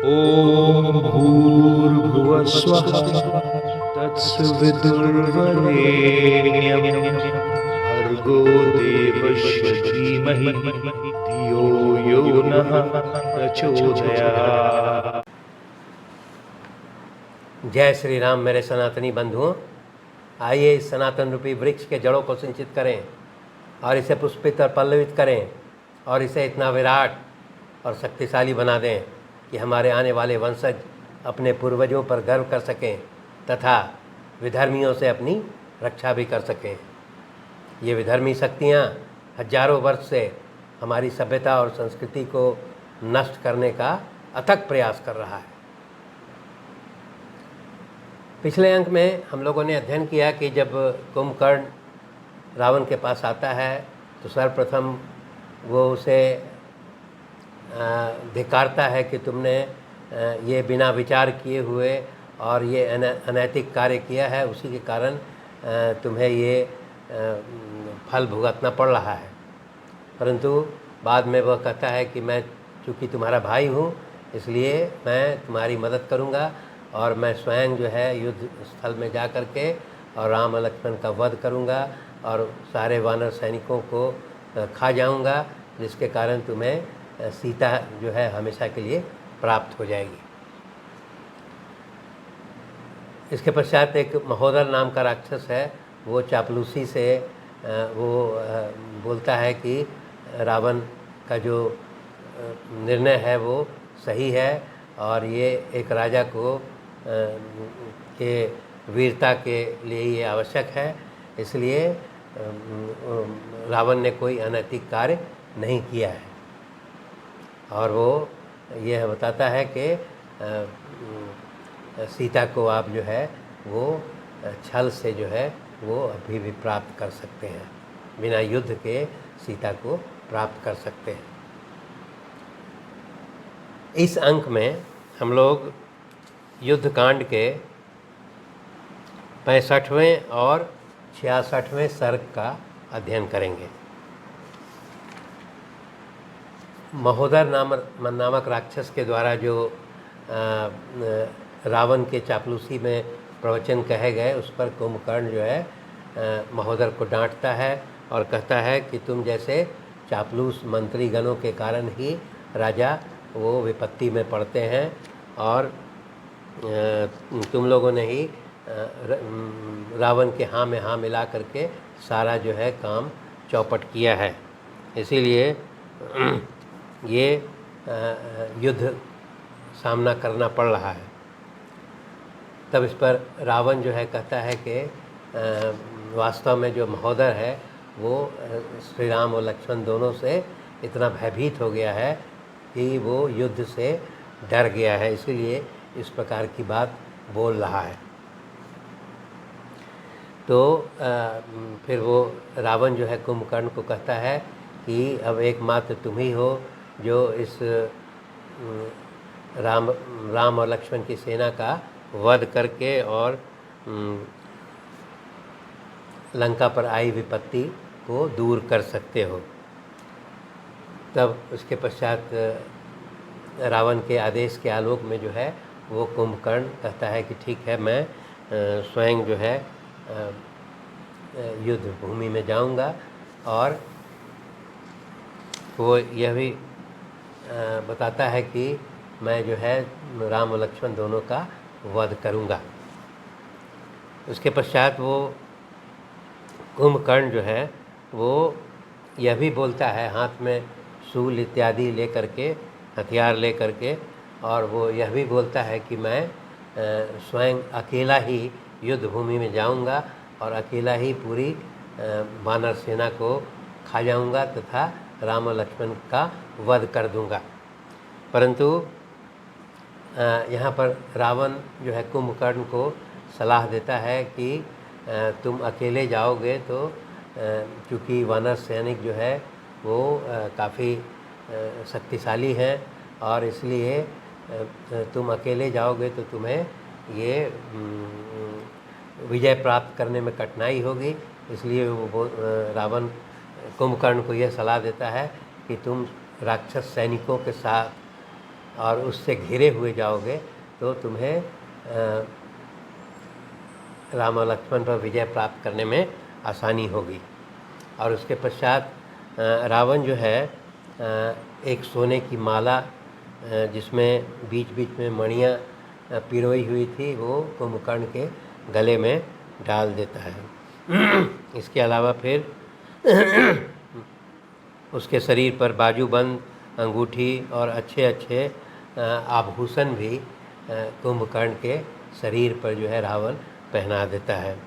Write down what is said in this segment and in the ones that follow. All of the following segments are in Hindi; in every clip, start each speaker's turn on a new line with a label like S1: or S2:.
S1: ॐ भूर्भुवः स्वः तत्सवितुर्वरेण्यं भर्गो देवस्य धीमहि धियो यो नः प्रचोदयात्।
S2: जय श्री राम मेरे सनातनी बंधुओं। आइए इस सनातन रूपी वृक्ष के जड़ों को सिंचित करें और इसे पुष्पित और पल्लवित करें और इसे इतना विराट और शक्तिशाली बना दें कि हमारे आने वाले वंशज अपने पूर्वजों पर गर्व कर सकें तथा विधर्मियों से अपनी रक्षा भी कर सकें। ये विधर्मी शक्तियाँ हजारों वर्ष से हमारी सभ्यता और संस्कृति को नष्ट करने का अथक प्रयास कर रहा है। पिछले अंक में हम लोगों ने अध्ययन किया कि जब कुंभकर्ण रावण के पास आता है तो सर्वप्रथम वो उसे धिक्कारता है कि तुमने ये बिना विचार किए हुए और ये अनैतिक कार्य किया है, उसी के कारण तुम्हें ये फल भुगतना पड़ रहा है। परंतु बाद में वह कहता है कि मैं चूँकि तुम्हारा भाई हूँ इसलिए मैं तुम्हारी मदद करूँगा और मैं स्वयं जो है युद्ध स्थल में जा कर के और राम और लक्ष्मण का वध करूँगा और सारे वानर सैनिकों को खा जाऊँगा, जिसके कारण तुम्हें सीता जो है हमेशा के लिए प्राप्त हो जाएगी। इसके पश्चात एक महोदर नाम का राक्षस है, वो चापलूसी से वो बोलता है कि रावण का जो निर्णय है वो सही है और ये एक राजा को के वीरता के लिए ये आवश्यक है, इसलिए रावण ने कोई अनैतिक कार्य नहीं किया है। और वो यह बताता है कि सीता को आप जो है वो छल से जो है वो अभी भी प्राप्त कर सकते हैं, बिना युद्ध के सीता को प्राप्त कर सकते हैं। इस अंक में हम लोग युद्धकांड के 65वें और 66वें सर्ग का अध्ययन करेंगे। महोदर नामक राक्षस के द्वारा जो रावण के चापलूसी में प्रवचन कहे गए उस पर कुंभकर्ण जो है महोदर को डांटता है और कहता है कि तुम जैसे चापलूस मंत्रीगणों के कारण ही राजा वो विपत्ति में पड़ते हैं और तुम लोगों ने ही रावण के हाँ में हाँ मिला करके सारा जो है काम चौपट किया है, इसीलिए ये युद्ध सामना करना पड़ रहा है। तब इस पर रावण जो है कहता है कि वास्तव में जो महोदर है वो श्री राम और लक्ष्मण दोनों से इतना भयभीत हो गया है कि वो युद्ध से डर गया है, इसीलिए इस प्रकार की बात बोल रहा है। तो फिर वो रावण जो है कुंभकर्ण को कहता है कि अब एकमात्र तुम ही हो जो इस राम और लक्ष्मण की सेना का वध करके और लंका पर आई विपत्ति को दूर कर सकते हो। तब उसके पश्चात रावण के आदेश के आलोक में जो है वो कुंभकर्ण कहता है कि ठीक है, मैं स्वयं जो है युद्ध भूमि में जाऊंगा और वो यह भी बताता है कि मैं जो है राम और लक्ष्मण दोनों का वध करूंगा। उसके पश्चात वो कुंभकर्ण जो है वो यह भी बोलता है, हाथ में शूल इत्यादि ले करके, हथियार ले करके, और वो यह भी बोलता है कि मैं स्वयं अकेला ही युद्ध भूमि में जाऊंगा और अकेला ही पूरी वानर सेना को खा जाऊंगा तथा राम और लक्ष्मण का वध कर दूंगा। परंतु यहाँ पर रावण जो है कुंभकर्ण को सलाह देता है कि तुम अकेले जाओगे तो चूँकि वानर सैनिक जो है वो काफ़ी शक्तिशाली हैं और इसलिए तुम अकेले जाओगे तो तुम्हें ये विजय प्राप्त करने में कठिनाई होगी, इसलिए वो रावण कुंभकर्ण को यह सलाह देता है कि तुम राक्षस सैनिकों के साथ और उससे घिरे हुए जाओगे तो तुम्हें राम और लक्ष्मण पर विजय प्राप्त करने में आसानी होगी। और उसके पश्चात रावण जो है एक सोने की माला जिसमें बीच बीच में मणियाँ पिरोई हुई थी वो कुंभकर्ण के गले में डाल देता है। इसके अलावा फिर उसके शरीर पर बाजूबंद, अंगूठी और अच्छे अच्छे आभूषण भी कुंभकर्ण के शरीर पर जो है रावण पहना देता है।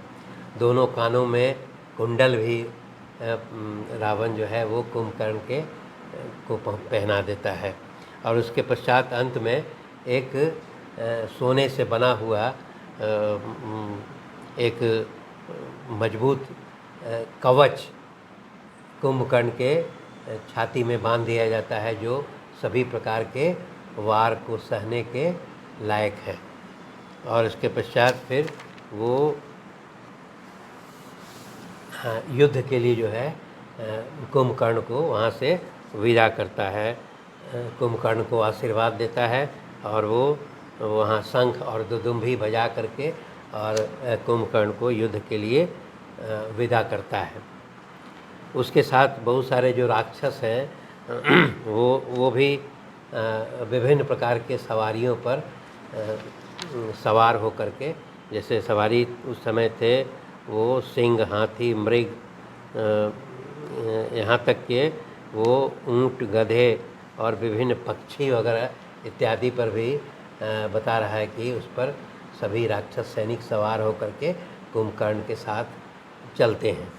S2: दोनों कानों में कुंडल भी रावण जो है वो कुंभकर्ण के को पहना देता है। और उसके पश्चात अंत में एक सोने से बना हुआ एक मजबूत कवच कुंभकर्ण के छाती में बांध दिया जाता है जो सभी प्रकार के वार को सहने के लायक है। और इसके पश्चात फिर वो युद्ध के लिए जो है कुंभकर्ण को वहाँ से विदा करता है, कुंभकर्ण को आशीर्वाद देता है और वो वहाँ शंख और दुदुम्भी बजा करके और कुंभकर्ण को युद्ध के लिए विदा करता है। उसके साथ बहुत सारे जो राक्षस हैं वो भी विभिन्न प्रकार के सवारियों पर सवार होकर के, जैसे सवारी उस समय थे वो सिंह, हाथी, मृग, यहाँ तक कि वो ऊँट, गधे और विभिन्न पक्षी वगैरह इत्यादि पर भी बता रहा है कि उस पर सभी राक्षस सैनिक सवार होकर के कुंभकर्ण के साथ चलते हैं।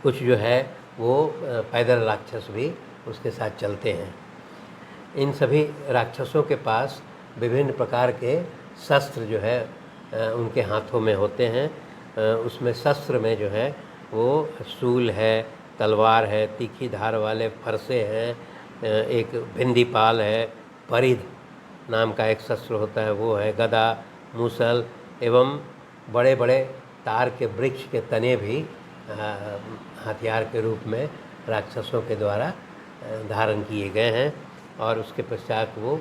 S2: कुछ जो है वो पैदल राक्षस भी उसके साथ चलते हैं। इन सभी राक्षसों के पास विभिन्न प्रकार के शस्त्र जो है उनके हाथों में होते हैं। उसमें शस्त्र में जो है वो शूल है, तलवार है, तीखी धार वाले फरसे हैं, एक भिंदीपाल है, परिध नाम का एक शस्त्र होता है वो है, गदा, मूसल एवं बड़े बड़े तार के वृक्ष के तने भी हथियार के रूप में राक्षसों के द्वारा धारण किए गए हैं। और उसके पश्चात वो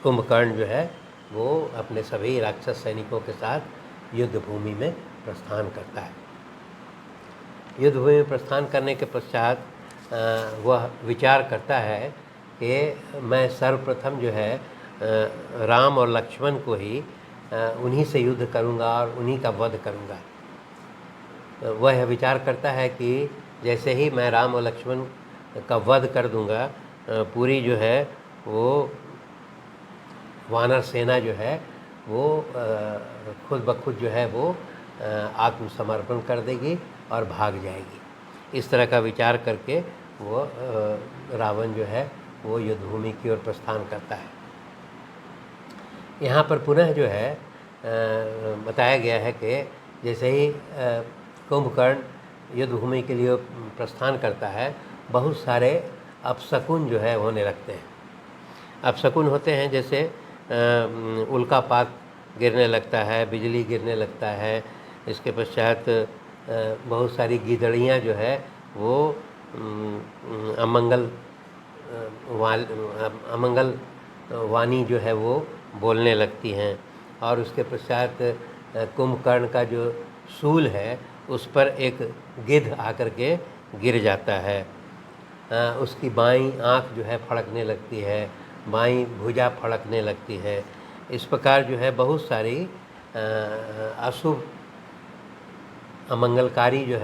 S2: कुंभकर्ण जो है वो अपने सभी राक्षस सैनिकों के साथ युद्ध भूमि में प्रस्थान करता है। युद्ध भूमि में प्रस्थान करने के पश्चात वह विचार करता है कि मैं सर्वप्रथम जो है राम और लक्ष्मण को ही उन्हीं से युद्ध करूंगा और उन्हीं का वध करूंगा। वह विचार करता है कि जैसे ही मैं राम और लक्ष्मण का वध कर दूंगा पूरी जो है वो वानर सेना जो है वो खुद ब खुद जो है वो आत्मसमर्पण कर देगी और भाग जाएगी। इस तरह का विचार करके वो रावण जो है वो युद्ध भूमि की ओर प्रस्थान करता है। यहाँ पर पुनः जो है बताया गया है कि जैसे ही कुंभकर्ण युद्ध भूमि के लिए प्रस्थान करता है बहुत सारे अपशकुन जो है होने लगते हैं। अपशकुन होते हैं जैसे उल्कापात गिरने लगता है, बिजली गिरने लगता है। इसके पश्चात बहुत सारी गीदड़ियाँ जो है वो अमंगल वाणी जो है वो बोलने लगती हैं। और उसके पश्चात कुंभकर्ण का जो शूल है उस पर एक गिद्ध आकर के गिर जाता है। उसकी बाईं आँख जो है फड़कने लगती है, बाईं भुजा फड़कने लगती है। इस प्रकार जो है बहुत सारी अशुभ अमंगलकारी जो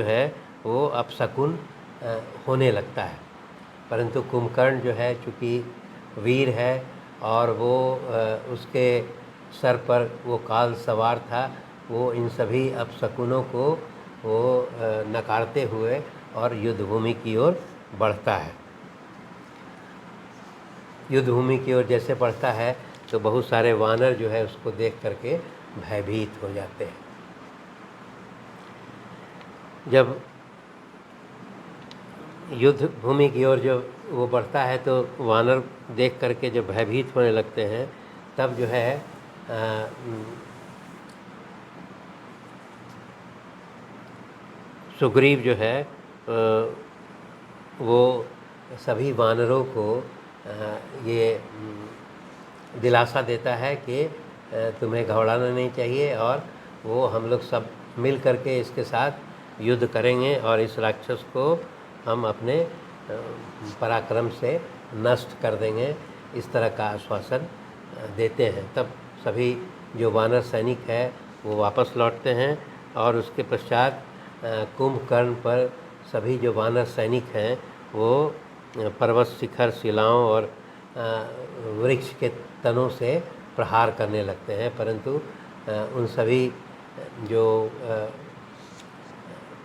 S2: है वो अपशकुन होने लगता है। परंतु कुंभकर्ण जो है चूँकि वीर है और वो उसके सर पर वो काल सवार था, वो इन सभी अपशकुनों को वो नकारते हुए और युद्ध भूमि की ओर बढ़ता है। युद्ध भूमि की ओर जैसे बढ़ता है तो बहुत सारे वानर जो है उसको देख करके भयभीत हो जाते हैं। जब युद्ध भूमि की ओर जब वो बढ़ता है तो वानर देख करके जब भयभीत होने लगते हैं तब जो है सुग्रीव जो है वो सभी वानरों को ये दिलासा देता है कि तुम्हें घबराना नहीं चाहिए और वो हम लोग सब मिल करके इसके साथ युद्ध करेंगे और इस राक्षस को हम अपने पराक्रम से नष्ट कर देंगे, इस तरह का आश्वासन देते हैं। तब सभी जो वानर सैनिक है वो वापस लौटते हैं और उसके पश्चात कुंभकर्ण पर सभी जो वानर सैनिक हैं वो पर्वत शिखर, शिलाओं और वृक्ष के तनों से प्रहार करने लगते हैं, परंतु उन सभी जो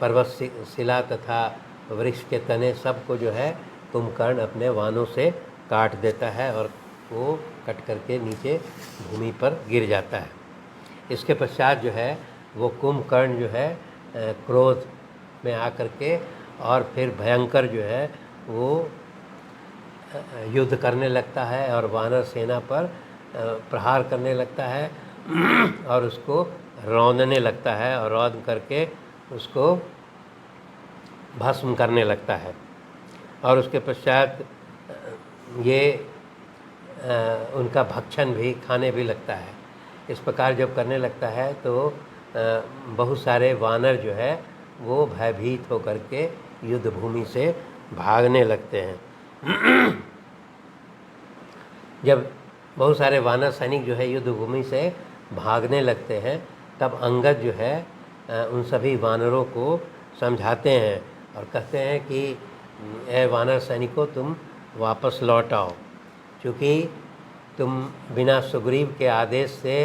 S2: पर्वत शिला तथा वृक्ष के तने सबको जो है कुंभकर्ण अपने वानों से काट देता है और वो कट करके नीचे भूमि पर गिर जाता है। इसके पश्चात जो है वो कुंभकर्ण जो है क्रोध में आकर के और फिर भयंकर जो है वो युद्ध करने लगता है और वानर सेना पर प्रहार करने लगता है और उसको रौंदने लगता है और रौंद करके उसको भस्म करने लगता है। और उसके पश्चात ये उनका भक्षण भी खाने भी लगता है। इस प्रकार जब करने लगता है तो बहुत सारे वानर जो है वो भयभीत होकर के युद्ध भूमि से भागने लगते हैं। जब बहुत सारे वानर सैनिक जो है युद्ध भूमि से भागने लगते हैं तब अंगद जो है उन सभी वानरों को समझाते हैं और कहते हैं कि ए वानर सैनिकों, तुम वापस लौट आओ, क्योंकि तुम बिना सुग्रीव के आदेश से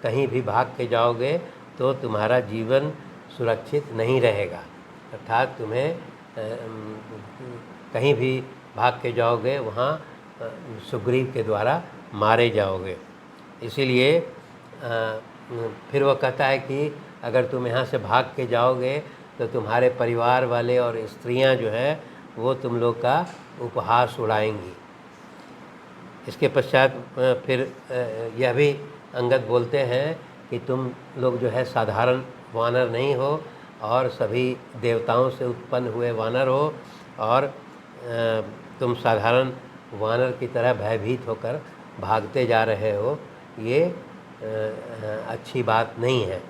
S2: कहीं भी भाग के जाओगे तो तुम्हारा जीवन सुरक्षित नहीं रहेगा। अर्थात तुम्हें कहीं भी भाग के जाओगे वहाँ सुग्रीव के द्वारा मारे जाओगे। इसीलिए फिर वो कहता है कि अगर तुम यहाँ से भाग के जाओगे तो तुम्हारे परिवार वाले और स्त्रियाँ जो है वो तुम लोग का उपहास उड़ाएंगी। इसके पश्चात फिर यह भी अंगद बोलते हैं कि तुम लोग जो है साधारण वानर नहीं हो और सभी देवताओं से उत्पन्न हुए वानर हो और तुम साधारण वानर की तरह भयभीत होकर भागते जा रहे हो, ये अच्छी बात नहीं है।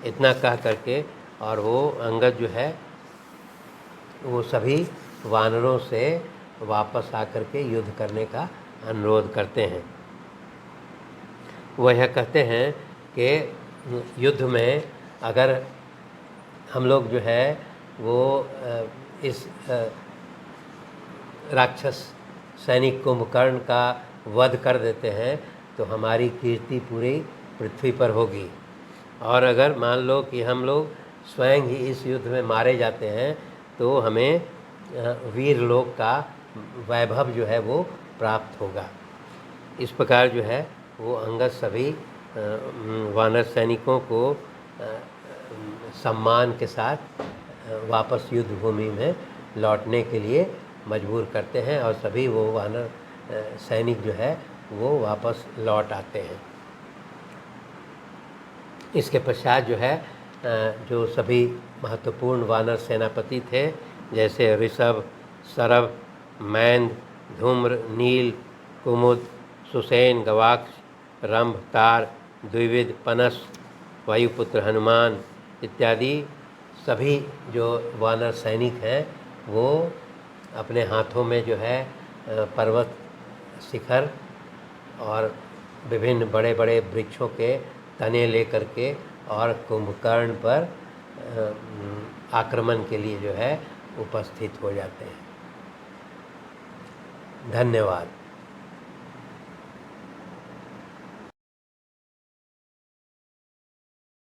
S2: इतना कह करके और वो अंगद जो है वो सभी वानरों से वापस आकर के युद्ध करने का अनुरोध करते हैं। वह कहते हैं कि युद्ध में अगर हम लोग जो है वो इस राक्षस सैनिक कुंभकर्ण का वध कर देते हैं तो हमारी कीर्ति पूरी पृथ्वी पर होगी, और अगर मान लो कि हम लोग स्वयं ही इस युद्ध में मारे जाते हैं तो हमें वीर लोक का वैभव जो है वो प्राप्त होगा। इस प्रकार जो है वो अंगद सभी वानर सैनिकों को सम्मान के साथ वापस युद्ध भूमि में लौटने के लिए मजबूर करते हैं और सभी वो वानर सैनिक जो है वो वापस लौट आते हैं। इसके पश्चात जो है जो सभी महत्वपूर्ण वानर सेनापति थे जैसे ऋषभ, सरभ, मैंद, धूम्र, नील, कुमुद, सुसेन, गवाक्ष, रंभ, तार, द्विविद, पनस, वायुपुत्र हनुमान इत्यादि सभी जो वानर सैनिक हैं वो अपने हाथों में जो है पर्वत शिखर और विभिन्न बड़े बड़े वृक्षों के तने लेकर के और कुंभकर्ण पर आक्रमण के लिए जो है उपस्थित हो जाते हैं। धन्यवाद।